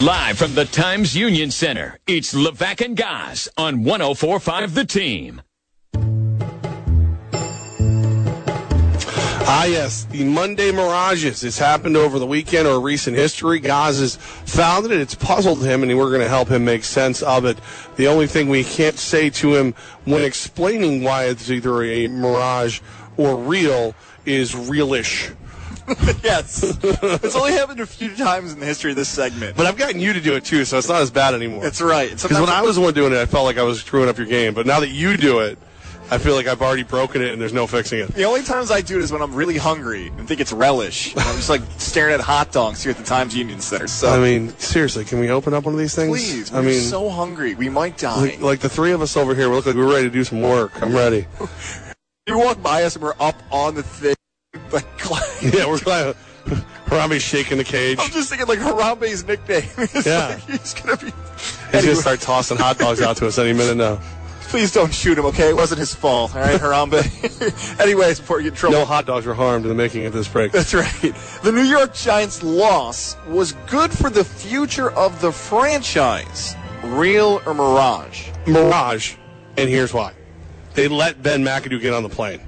Live from the Times Union Center, it's Levack Goz on 104.5 The Team. Yes, the Monday Mirages. It's happened over the weekend or recent history. Goz has found it. It's puzzled him, and we're going to help him make sense of it. The only thing we can't say to him when explaining why it's either a mirage or real is realish. Yes. It's only happened a few times in the history of this segment. But I've gotten you to do it, too, so it's not as bad anymore. That's right. Because when I was the one doing it, I felt like I was screwing up your game. But now that you do it, I feel like I've already broken it and there's no fixing it. The only times I do it is when I'm really hungry and think it's relish. And I'm just like staring at hot dogs here at the Times Union Center. So I mean, seriously, can we open up one of these things? Please. We're so hungry. We might die. Like the three of us over here, we look like we're ready to do some work. I'm ready. You walk by us and we're up on the thing. Like, yeah, we're climbing. Harambe's shaking the cage. I'm just thinking like Harambe's nickname. Yeah. Like he's going to be... He's going to start tossing hot dogs out to us any minute now. Please don't shoot him, okay? It wasn't his fault, all right, Harambe? Anyways, before you get in trouble. No hot dogs were harmed in the making of this break. That's right. The New York Giants' loss was good for the future of the franchise. Real or mirage? Mirage, and here's why. They let Ben McAdoo get on the plane.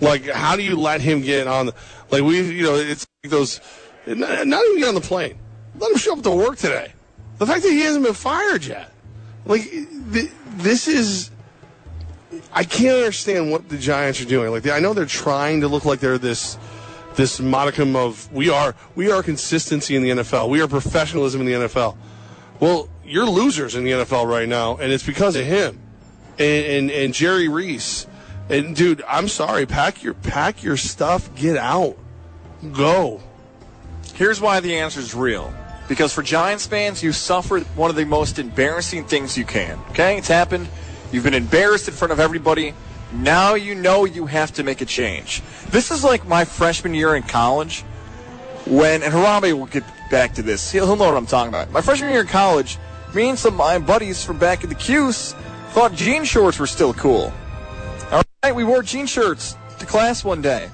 Like, how do you let him get on the... Like, it's like those... Not even get on the plane. Let him show up to work today. The fact that he hasn't been fired yet. Like, this is... I can't understand what the Giants are doing. Like, I know they're trying to look like they're this modicum of... We are consistency in the NFL. We are professionalism in the NFL. Well, you're losers in the NFL right now, and it's because of him. And Jerry Reese... And, dude, I'm sorry. Pack your stuff. Get out. Go. Here's why the answer is real. Because for Giants fans, you suffered one of the most embarrassing things you can. Okay? It's happened. You've been embarrassed in front of everybody. Now you know you have to make a change. This is like my freshman year in college when, and Harambe will get back to this. He'll know what I'm talking about. My freshman year in college, me and some of my buddies from back at the Q's thought jean shorts were still cool. We wore jean shirts to class one day.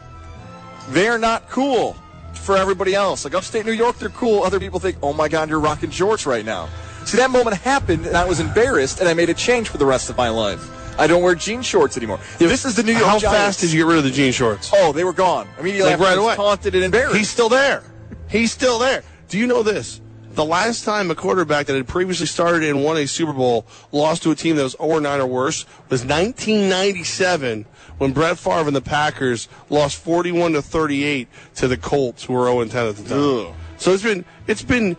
They're not cool for everybody else. Like upstate New York, they're cool. Other people think, oh my God, you're rocking shorts right now. See, that moment happened, and I was embarrassed, and I made a change for the rest of my life. I don't wear jean shorts anymore. This is the New York Giants. How fast did you get rid of the jean shorts? Oh, they were gone. Immediately like right away. Taunted and embarrassed. He's still there. He's still there. Do you know this? The last time a quarterback that had previously started and won a Super Bowl lost to a team that was 0-9 or worse was 1997 when Brett Favre and the Packers lost 41-38 to the Colts, who were 0-10 at the time. Ugh. So it's been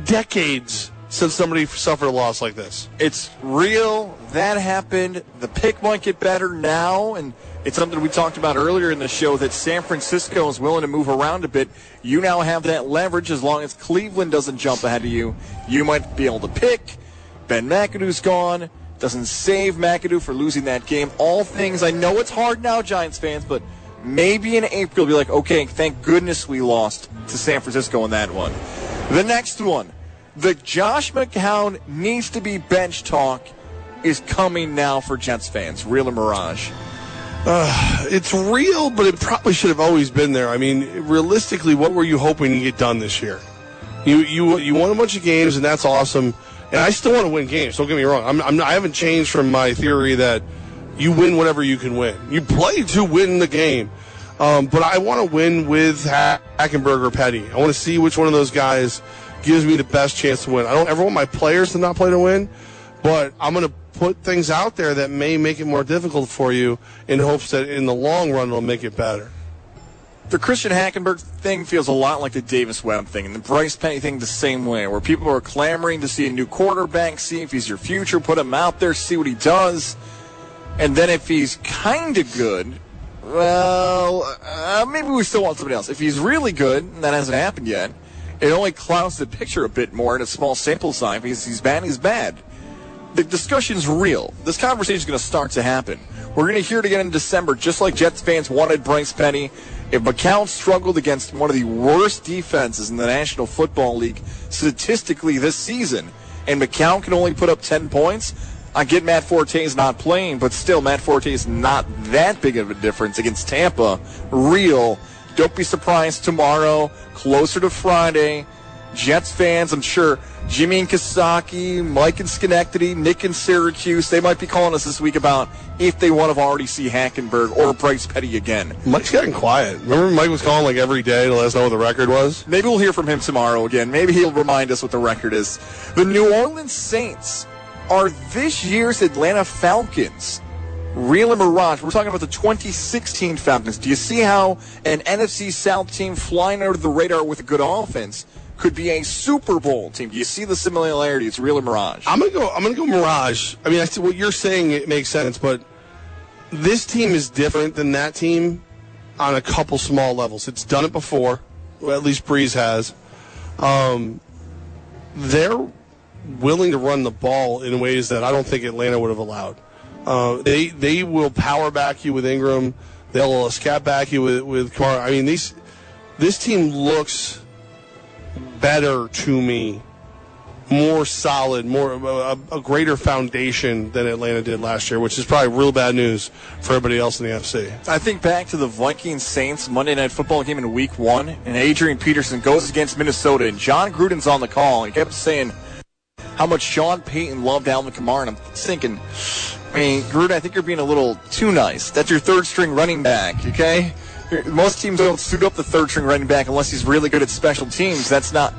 decades since somebody suffered a loss like this. It's real. That happened. The pick might get better now, and it's something we talked about earlier in the show that San Francisco is willing to move around a bit. You now have that leverage as long as Cleveland doesn't jump ahead of you. You might be able to pick. Ben McAdoo's gone. Doesn't save McAdoo for losing that game. All things, I know it's hard now, Giants fans, but maybe in April you'll be like, okay, thank goodness we lost to San Francisco in that one. The next one, the Josh McCown needs to be bench talk is coming now for Jets fans. Real or mirage? It's real, but it probably should have always been there. I mean, realistically, what were you hoping to get done this year? You won a bunch of games, and that's awesome. And I still want to win games. Don't get me wrong. I haven't changed from my theory that you win whatever you can win. You play to win the game. But I want to win with Hackenberg or Petty. I want to see which one of those guys gives me the best chance to win. I don't ever want my players to not play to win, but I'm going to put things out there that may make it more difficult for you in hopes that in the long run it'll make it better. The Christian Hackenberg thing feels a lot like the Davis Webb thing, and the Bryce Petty thing the same way, where people are clamoring to see a new quarterback, see if he's your future, put him out there, see what he does, and then if he's kind of good, well, maybe we still want somebody else. If he's really good, and that hasn't happened yet, it only clouds the picture a bit more in a small sample size. Because he's bad, he's bad. The discussion's real. This conversation is going to start to happen. We're going to hear it again in December, just like Jets fans wanted Bryce Petty. If McCown struggled against one of the worst defenses in the National Football League statistically this season, and McCown can only put up 10 points, I get Matt Forte is not playing, but still Matt Forte is not that big of a difference against Tampa. Real. Don't be surprised tomorrow, closer to Friday, Jets fans, I'm sure Jimmy in Kisaki, Mike in Schenectady, Nick in Syracuse, they might be calling us this week about if they want to already see Hackenberg or Bryce Petty again. Mike's getting quiet. Remember Mike was calling like every day to let us know what the record was? Maybe we'll hear from him tomorrow again. Maybe he'll remind us what the record is. The New Orleans Saints are this year's Atlanta Falcons. Real and Mirage. We're talking about the 2016 Falcons. Do you see how an NFC South team flying under the radar with a good offense could be a Super Bowl team? Do you see the similarity? It's Real and Mirage. I'm gonna go Mirage. I mean, I see what you're saying. It makes sense, but this team is different than that team on a couple small levels. It's done it before. Well, at least Breeze has. They're willing to run the ball in ways that I don't think Atlanta would have allowed. They will power back you with Ingram. They'll scat back you with Kamara. I mean, this team looks better to me, more solid, more a greater foundation than Atlanta did last year, which is probably real bad news for everybody else in the NFC. I think back to the Vikings-Saints Monday Night Football game in Week 1, and Adrian Peterson goes against Minnesota, and John Gruden's on the call. He kept saying how much Sean Payton loved Alvin Kamara, and I'm thinking, I mean, Gruden, I think you're being a little too nice. That's your third-string running back, okay? Most teams don't suit up the third-string running back unless he's really good at special teams. That's not.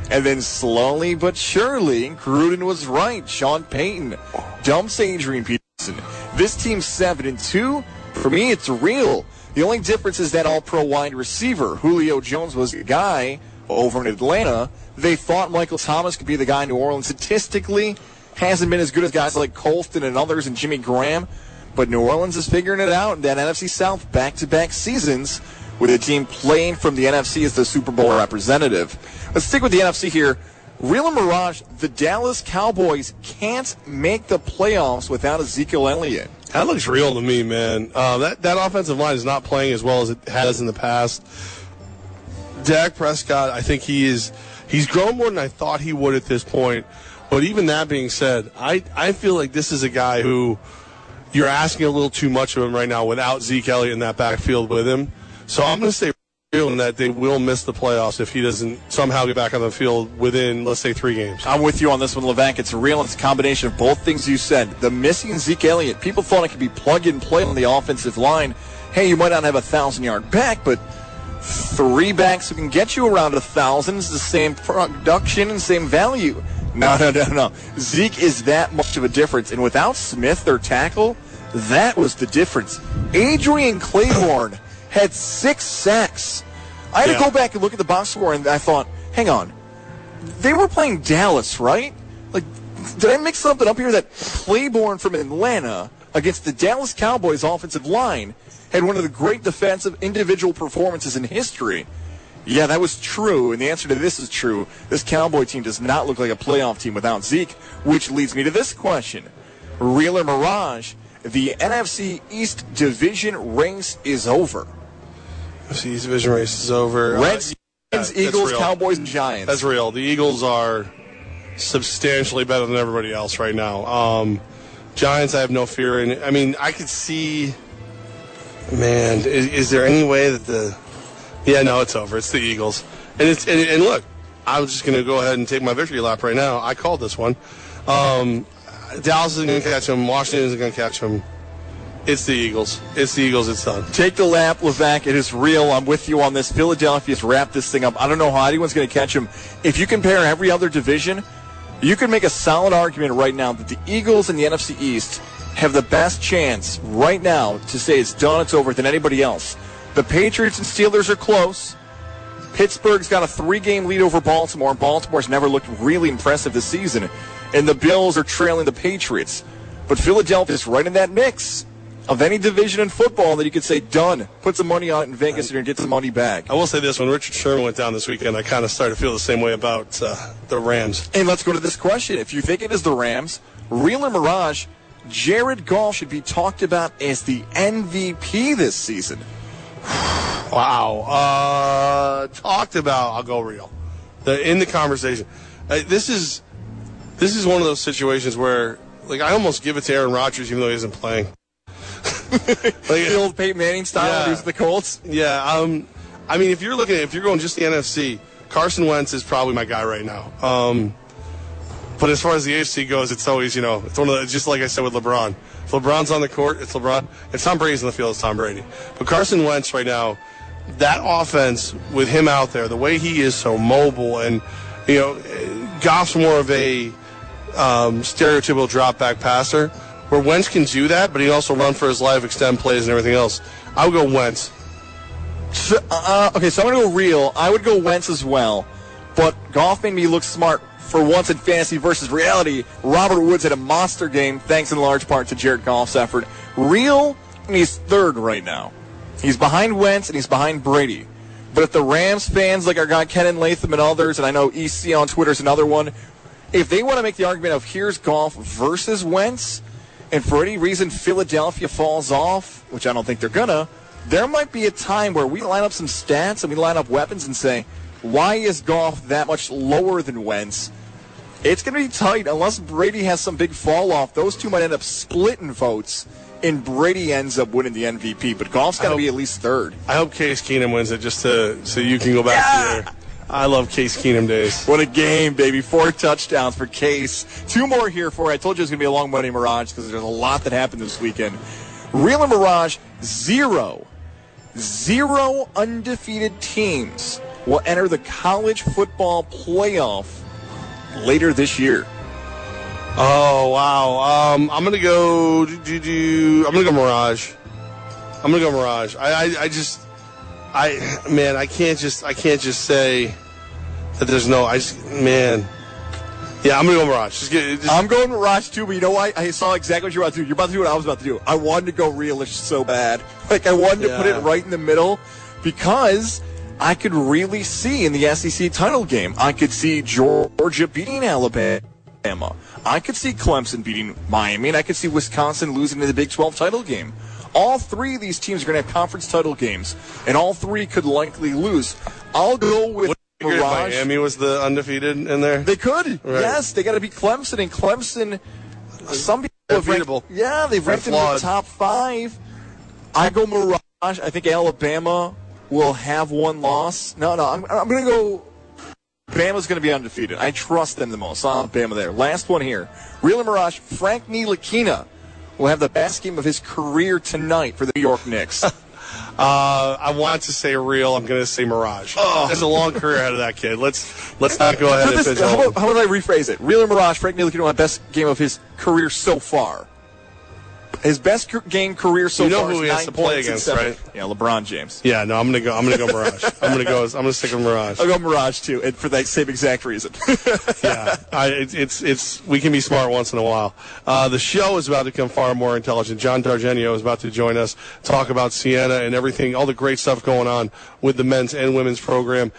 And then slowly but surely, Gruden was right. Sean Payton dumps Adrian Peterson. This team's 7-2. For me, it's real. The only difference is that all-pro wide receiver, Julio Jones, was a guy over in Atlanta. They thought Michael Thomas could be the guy in New Orleans. Statistically, hasn't been as good as guys like Colston and others and Jimmy Graham. But New Orleans is figuring it out in that NFC South back-to-back seasons with a team playing from the NFC as the Super Bowl representative. Let's stick with the NFC here. Real and Mirage, the Dallas Cowboys can't make the playoffs without Ezekiel Elliott. That looks real to me, man. That offensive line is not playing as well as it has in the past. Dak Prescott, I think he's grown more than I thought he would at this point. But even that being said, I feel like this is a guy who you're asking a little too much of him right now without Zeke Elliott in that backfield with him. So I'm going to say real in that they will miss the playoffs if he doesn't somehow get back on the field within, let's say, 3 games. I'm with you on this one, Levack. It's real. It's a combination of both things you said. The missing Zeke Elliott, people thought it could be plug and play on the offensive line. Hey, you might not have a 1,000-yard back, but 3 backs who can get you around 1,000 is the same production and same value. No. Zeke is that much of a difference. And without Smith, their tackle, that was the difference. Adrian Claiborne had 6 sacks. I had to go back and look at the box score, and I thought, hang on. They were playing Dallas, right? Like, did I mix something up here that Claiborne from Atlanta against the Dallas Cowboys offensive line had one of the great defensive individual performances in history? Yeah, that was true, and the answer to this is true. This Cowboy team does not look like a playoff team without Zeke, which leads me to this question. Real or Mirage, the NFC East division race is over. NFC East division race is over. Reds, Eagles, Cowboys, and Giants. That's real. The Eagles are substantially better than everybody else right now. Giants, I have no fear in. I mean, I could see, man, is there any way that the... Yeah, no, it's over. It's the Eagles. And look, I'm just going to go ahead and take my victory lap right now. I called this one. Dallas isn't going to catch him. Washington isn't going to catch him. It's the Eagles. It's the Eagles. It's done. Take the lap, Levack. It is real. I'm with you on this. Philadelphia's wrapped this thing up. I don't know how anyone's going to catch him. If you compare every other division, you can make a solid argument right now that the Eagles in the NFC East have the best chance right now to say it's done, it's over, than anybody else. The Patriots and Steelers are close. Pittsburgh's got a 3-game lead over Baltimore. Baltimore's never looked really impressive this season. And the Bills are trailing the Patriots. But Philadelphia's right in that mix of any division in football that you could say, done. Put some money on it in Vegas and get some money back. I will say this. When Richard Sherman went down this weekend, I kind of started to feel the same way about the Rams. And let's go to this question. If you think it is the Rams, Real or Mirage, Jared Goff should be talked about as the MVP this season. Wow. Talked about, I'll go real. In the conversation. This is one of those situations where, like, I almost give it to Aaron Rodgers even though he isn't playing. The old Peyton Manning style, yeah. He was the Colts? Yeah. I mean, if you're going just the NFC, Carson Wentz is probably my guy right now. But as far as the AFC goes, it's always, it's one of the, just like I said with LeBron. If LeBron's on the court, it's LeBron. If Tom Brady's on the field, it's Tom Brady. But Carson Wentz right now, that offense with him out there, the way he is so mobile, and, Goff's more of a stereotypical drop-back passer, where Wentz can do that, but he also run for his life, extend plays, and everything else. I would go Wentz. Okay, so I'm going to go real. I would go Wentz as well, but Goff made me look smart for once in fantasy versus reality. Robert Woods had a monster game, thanks in large part to Jared Goff's effort. Real, and he's third right now. He's behind Wentz, and he's behind Brady. But if the Rams fans, like our guy Kenan Latham and others, and I know EC on Twitter is another one, if they want to make the argument of here's Goff versus Wentz, and for any reason Philadelphia falls off, which I don't think they're gonna, there might be a time where we line up some stats and we line up weapons and say, why is Goff that much lower than Wentz? It's going to be tight unless Brady has some big fall off. Those two might end up splitting votes, and Brady ends up winning the MVP. But Goff's got to be at least third. I hope Case Keenum wins it just so you can go back to your... I love Case Keenum days. What a game, baby. 4 touchdowns for Case. 2 more here for you. I told you it was going to be a long Monday Mirage because there's a lot that happened this weekend. Real and Mirage, 0 undefeated teams will enter the college football playoff later this year. Oh, wow. I'm going to go... I'm going to go Mirage. I'm going to go Mirage. I can't just say that there's no... Yeah, I'm going to go Mirage. I'm going Mirage, too, but you know what? I saw exactly what you're about to do. You're about to do what I was about to do. I wanted to go realish so bad. I wanted to put it right in the middle because I could really see in the SEC title game. I could see Georgia beating Alabama. I could see Clemson beating Miami, and I could see Wisconsin losing in the Big 12 title game. All 3 of these teams are going to have conference title games, and all 3 could likely lose. I'll go with Mirage. Miami was the undefeated in there? They could. Right. Yes, they got to beat Clemson, and Clemson, some people have ranked, they've ranked them in the top 5. I go Mirage. I think Alabama will have 1 loss. No, I'm going to go... Bama's going to be undefeated. I trust them the most. I'll have Bama there. Last one here. Real and Mirage, Frank Ntilikina will have the best game of his career tonight for the New York Knicks. I want to say Real. I'm going to say Mirage. There's a long career ahead of that kid. Let's not go ahead and pigeonhole. How about I rephrase it? Real and Mirage, Frank Ntilikina will have the best game of his career so far. His best game career so far. You know who he has to play against, right? Yeah, LeBron James. Yeah, no, I'm gonna go Mirage. I'm gonna stick with Mirage. I'll go Mirage too, and for that same exact reason. Yeah, it's we can be smart once in a while. The show is about to become far more intelligent. John Dargenio is about to join us, talk about Siena and everything, all the great stuff going on with the men's and women's program.